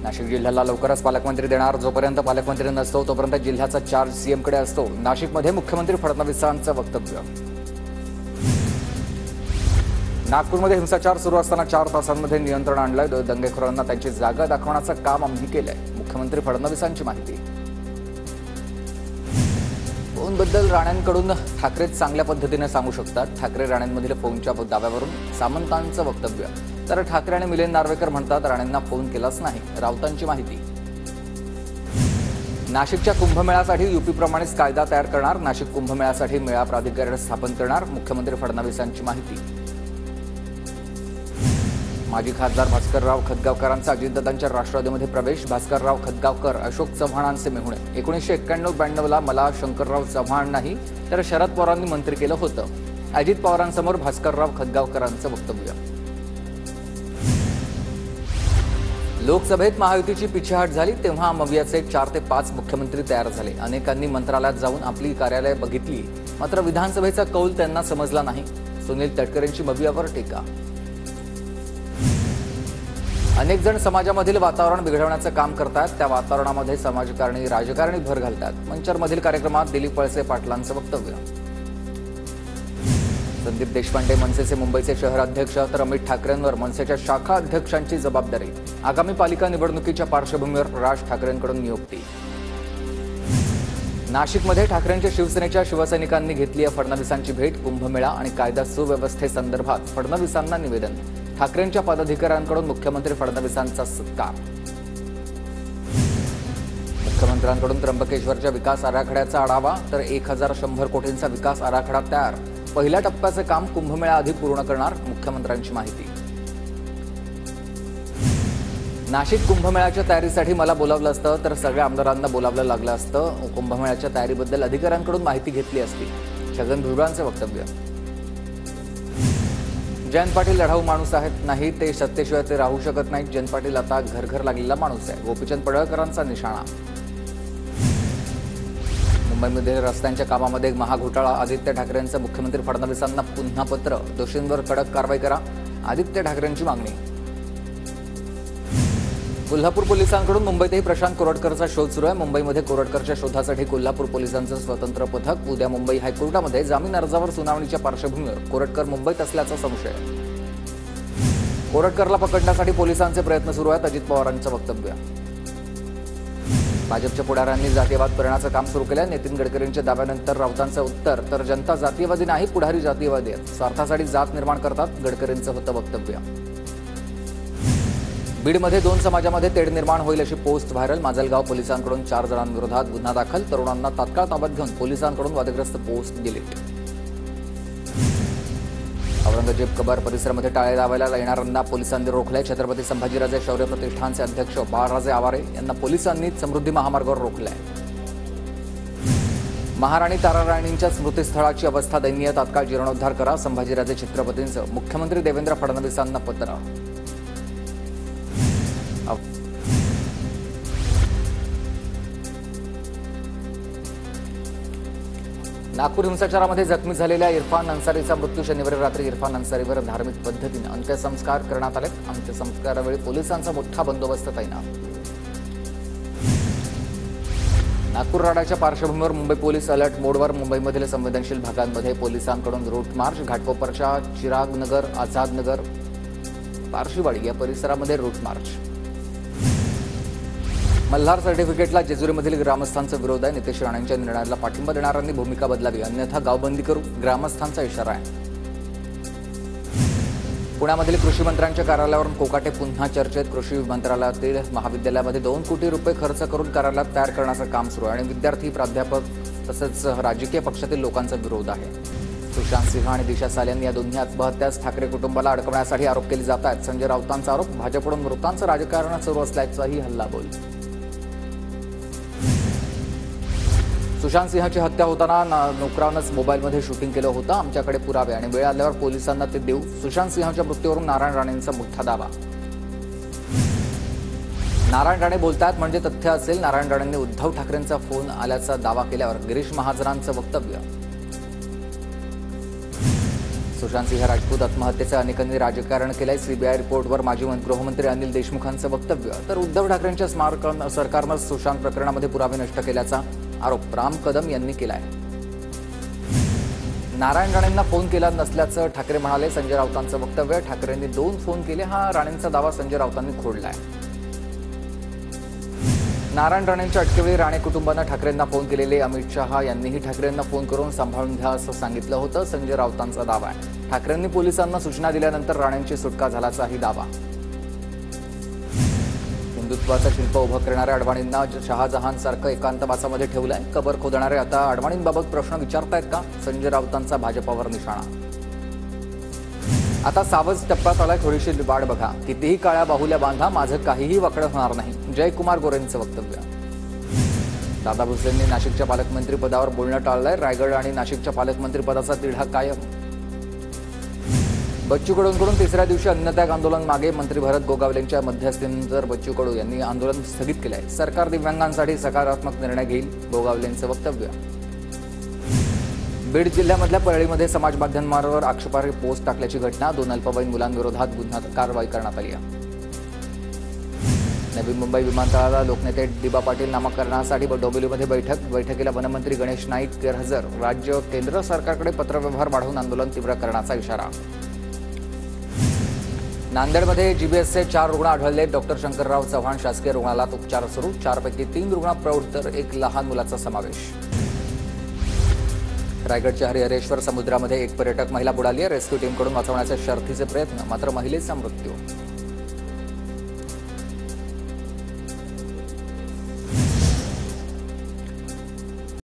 नाशिक जिल्ह्याला लवकरच पालकमंत्री देणार. जोपर्यंत पालकमंत्री नसतो तोपर्यंत जिल्ह्याचा चार्ज सीएमकडे असतो. नाशिकमध्ये मुख्यमंत्री फडणवीसांचं वक्तव्य. नागपूरमध्ये हिंसाचार सुरू असताना 4 तासांमध्ये नियंत्रण आणलंय. दंगेखोरांना त्यांची जागा दाखवण्याचं काम आम्ही केलंय. मुख्यमंत्री फडणवीसांची माहिती. फोनबद्दल राणेंकडून ठाकरे चांगल्या पद्धतीने सांगू शकतात. ठाकरे राणेंमधील फोनच्या दाव्यावरून सामंतांचं वक्तव्य. तर ठाकरे आणि मिलिंद नार्वेकर म्हणतात राणेंना फोन केलाच नाही. राऊतांची माहिती. नाशिकच्या कुंभमेळ्यासाठी यूपीप्रमाणेच कायदा तयार करणार. नाशिक कुंभमेळ्यासाठी मेळा प्राधिकरण स्थापन करणार. मुख्यमंत्री फडणवीसांची माहिती. माजी खासदार भास्करराव खतगावकरांचा अजितदादांच्या राष्ट्रवादीमध्ये प्रवेश. भास्करराव खतगावकर अशोक चव्हाणांचे मेहुणे. 1991-92ला मला शंकरराव चव्हाण नाही तर शरद पवारांनी मंत्री केलं होतं. अजित पवारांसमोर भास्करराव खतगावकरांचं वक्तव्य. लोकसभेत महायुतीची पिछेहाट झाली तेव्हा मवियाचे 4 ते 5 मुख्यमंत्री तयार झाले. अनेकांनी मंत्रालयात जाऊन आपली कार्यालय बघितली मात्र विधानसभेचा कौल त्यांना समजला नाही. सुनील तटकरेंची मवियावर टीका. अनेक जण समाजामधील वातावरण बिघडवण्याचं काम करतात. त्या वातावरणामध्ये समाजकारणी राजकारणी भर घालतात. मंचरमधील कार्यक्रमात दिलीप वळसे पाटलांचं वक्तव्य. संदीप देशपांडे मनसेचे मुंबईचे शहर अध्यक्ष तर अमित ठाकरेंवर मनसेच्या शाखा अध्यक्षांची जबाबदारी. आगामी पालिका निवडणुकीच्या पार्श्वभूमीवर राज ठाकरेंकडून नियुक्ती. नाशिकमध्ये ठाकरेंच्या शिवसेनेच्या शिवसैनिकांनी घेतली आहे फडणवीसांची भेट. कुंभमेळा आणि कायदा सुव्यवस्थेसंदर्भात फडणवीसांना निवेदन. ठाकरेंच्या पदाधिकाऱ्यांकडून मुख्यमंत्री फडणवीसांचा सत्कार. मुख्यमंत्र्यांकडून त्र्यंबकेश्वरच्या विकास आराखड्याचा आढावा तर 1100 कोटींचा विकास आराखडा तयार. पहिल्या टप्प्याचे काम कुंभमेळ्याआधी पूर्ण करणार. मुख्यमंत्र्यांची माहिती. नाशिक कुंभमेळ्याच्या तयारीसाठी मला बोलावलं असतं तर सगळ्या आमदारांना बोलावलं लागलं असतं. कुंभमेळ्याच्या तयारीबद्दल अधिकाऱ्यांकडून माहिती घेतली असती. छगन भुजबळांचे वक्तव्य. जयंत पाटील लढाऊ माणूस आहेत. नाही ते सत्तेशिवाय ते राहू शकत नाहीत. जयंत पाटील आता घर लागलेला माणूस आहे. गोपीचंद पडळकरांचा निशाणा. मुंबईमध्ये रस्त्यांच्या कामामध्ये महाघोटाळा. आदित्य ठाकरेंचं मुख्यमंत्री फडणवीसांना पुन्हा पत्र. दोषींवर कडक कारवाई करा. आदित्य ठाकरेंची मागणी. कोल्हापूर पोलिसांकडून मुंबईतही प्रशांत कोरटकरचा शोध सुरू आहे. मुंबईमध्ये कोरटकरच्या शोधासाठी कोल्हापूर पोलिसांचं स्वतंत्र पथक. उद्या मुंबई हायकोर्टामध्ये जामीन अर्जावर सुनावणीच्या पार्श्वभूमीवर कोरटकर मुंबईत असल्याचा संशय. कोरटकरला पकडण्यासाठी पोलिसांचे प्रयत्न सुरू आहेत. अजित पवारांचं वक्तव्य. भाजपच्या पुढाऱ्यांनी जातीयवाद करण्याचं काम सुरू केलं. नितीन गडकरींच्या दाव्यानंतर राऊतांचं उत्तर तर जनता जातीयवादी नाही पुढारी जातीयवादी आहेत. स्वार्थासाठी जात निर्माण करतात. गडकरींचं होतं वक्तव्य. बीडमध्ये 2 समाजामध्ये तेढ निर्माण होईल अशी पोस्ट व्हायरल. माजलगाव पोलिसांकडून 4 जणांविरोधात गुन्हा दाखल. तरुणांना तात्काळ ताब्यात घेऊन पोलिसांकडून वादग्रस्त पोस्ट डिलीट. औरंगजेब कबर परिसरामध्ये टाळे लावायला येणाऱ्यांना पोलिसांनी रोखले. छत्रपती संभाजीराजे शौर्य प्रतिष्ठानचे अध्यक्ष बाळराजे आवारे यांना पोलिसांनी समृद्धी महामार्गावर रोखले. महाराणी ताराराणींच्या स्मृतीस्थळाची अवस्था दयनीय. तात्काळ जीर्णोद्धार करा. संभाजीराजे छत्रपतींचं मुख्यमंत्री देवेंद्र फडणवीसांना पत्र. नागपूर हिंसाचारामध्ये जखमी झालेल्या इरफान अन्सारीचा मृत्यू. शनिवारी रात्री इरफान अन्सारीवर धार्मिक पद्धतीने अंत्यसंस्कार करण्यात आले. अंत्यसंस्कारावेळी पोलिसांचा मोठा बंदोबस्त तैनात. नागपूर राडाच्या पार्श्वभूमीवर मुंबई पोलीस अलर्ट मोडवर. मुंबईमधील संवेदनशील भागांमध्ये पोलिसांकडून रूट मार्च. घाटकोपरच्या चिरागनगर, आझादनगर, पारशीवाडी या परिसरामध्ये रूट मार्च. मल्हार सर्टिफिकेटला जेजुरीमधील ग्रामस्थांचा विरोध आहे. नितेश राणेंच्या निर्णयाला पाठिंबा देणाऱ्यांनी भूमिका बदलावी अन्यथा गावबंदी करू. ग्रामस्थांचा इशारा आहे. पुण्यामधील कृषी मंत्र्यांच्या कार्यालयावरून कोकाटे पुन्हा चर्चेत. कृषी मंत्रालयातील महाविद्यालयामध्ये 2 कोटी रुपये खर्च करून कार्यालयात तयार करण्याचं काम सुरू आहे आणि विद्यार्थी, प्राध्यापक तसंच राजकीय पक्षातील लोकांचा विरोध आहे. सुशांत सिंह आणि दिशा साल्यान या दोन्ही आत्महत्याच ठाकरे कुटुंबाला अडकवण्यासाठी आरोप केले जात आहेत. संजय राऊतांचा आरोप. भाजपकडून मृतांचं राजकारण सुरू असल्याचाही हल्लाबोल. सुशांत सिंहची हत्या होताना नोकरानंच मोबाईलमध्ये शूटिंग केलं होतं. आमच्याकडे पुरावे आणि वेळ आल्यावर पोलिसांना ते देऊ. सुशांत सिंहच्या मृत्यूवरून नारायण राणेंचा मोठा दावा. नारायण राणे बोलतात म्हणजे तथ्य असेल. नारायण राणेंनी उद्धव ठाकरेंचा फोन आल्याचा दावा केल्यावर गिरीश महाजनांचं वक्तव्य. सुशांत सिंह राजपूत आत्महत्येचं अनेकांनी राजकारण केलंय. सीबीआय रिपोर्टवर माजी गृहमंत्री अनिल देशमुखांचं वक्तव्य. तर उद्धव ठाकरेंच्या सरकारनं सुशांत प्रकरणामध्ये पुरावे नष्ट केल्याचा आरोप राम कदम यांनी केलाय. नारायण राणेंना फोन केला नसल्याचं ठाकरे म्हणाले. संजय राऊतांचं वक्तव्य. ठाकरेंनी 2 फोन केले, हा राणेंचा दावा संजय राऊतांनी खोडलाय. नारायण राणेंच्या अटकेवेळी राणे कुटुंबानं ठाकरेंना फोन केलेले. अमित शहा यांनीही ठाकरेंना फोन करून सांभाळून घ्या असं सांगितलं होतं. संजय राऊतांचा दावा आहे. ठाकरेंनी पोलिसांना सूचना दिल्यानंतर राणेंची सुटका झाल्याचाही दावा. हिंदुत्वाचं शिल्प उभं करणाऱ्या अडवाणींना शहाजहानसारखं एकांतवासामध्ये ठेवलंय. कबर खोदणारे आता अडवाणींबाबत प्रश्न विचारतायत का? संजय राऊतांचा भाजपावर निशाणा. आता सावज टप्प्यात आलाय. थोडीशी वाढ बघा. कितीही काळ्या बाहुल्या बांधा, माझं काहीही वाकडं होणार नाही. जयकुमार गोरेंचं वक्तव्य. दादा भुसेंनी नाशिकच्या पालकमंत्री पदावर बोलणं टाळलंय. रायगड आणि नाशिकच्या पालकमंत्री पदाचा तिढा कायम. बच्चू कडूंकडून तिसऱ्या दिवशी अन्नत्याग आंदोलन मागे. मंत्री भरत गोगावलेंच्या मध्यस्थीनंतर बच्चू कडू यांनी आंदोलन स्थगित केलंय. सरकार दिव्यांगांसाठी सकारात्मक निर्णय घेईल. गोगावलेंचं वक्तव्य. बीड जिल्ह्यामधल्या परळीमध्ये समाज माध्यमांवर आक्षेपार्ह पोस्ट टाकल्याची घटना. 2 अल्पवयीन मुलांविरोधात गुन्हा कारवाई करण्यात आली आहे. नवी मुंबई विमानतळाला लोकनेते डी.बा. पाटील नामकरणासाठी डोंबिवलीमध्ये बैठकीला वनमंत्री गणेश नाईक गैरहजर. राज्य केंद्र सरकारकडे पत्रव्यवहार वाढवून आंदोलन तीव्र करण्याचा इशारा. नांदेडमध्ये जीबीएसचे 4 रुग्ण आढळले. डॉक्टर शंकरराव चव्हाण शासकीय रुग्णालयात उपचार सुरू. 4 पैकी 3 रुग्ण प्रौढ तर 1 लहान मुलाचा समावेश. रायगडच्या हरिहरेश्वर समुद्रामध्ये एक पर्यटक महिला बुडाली आहे. रेस्क्यू टीमकडून वाचवण्याचे शर्थीचे प्रयत्न, मात्र महिलेचा मृत्यू.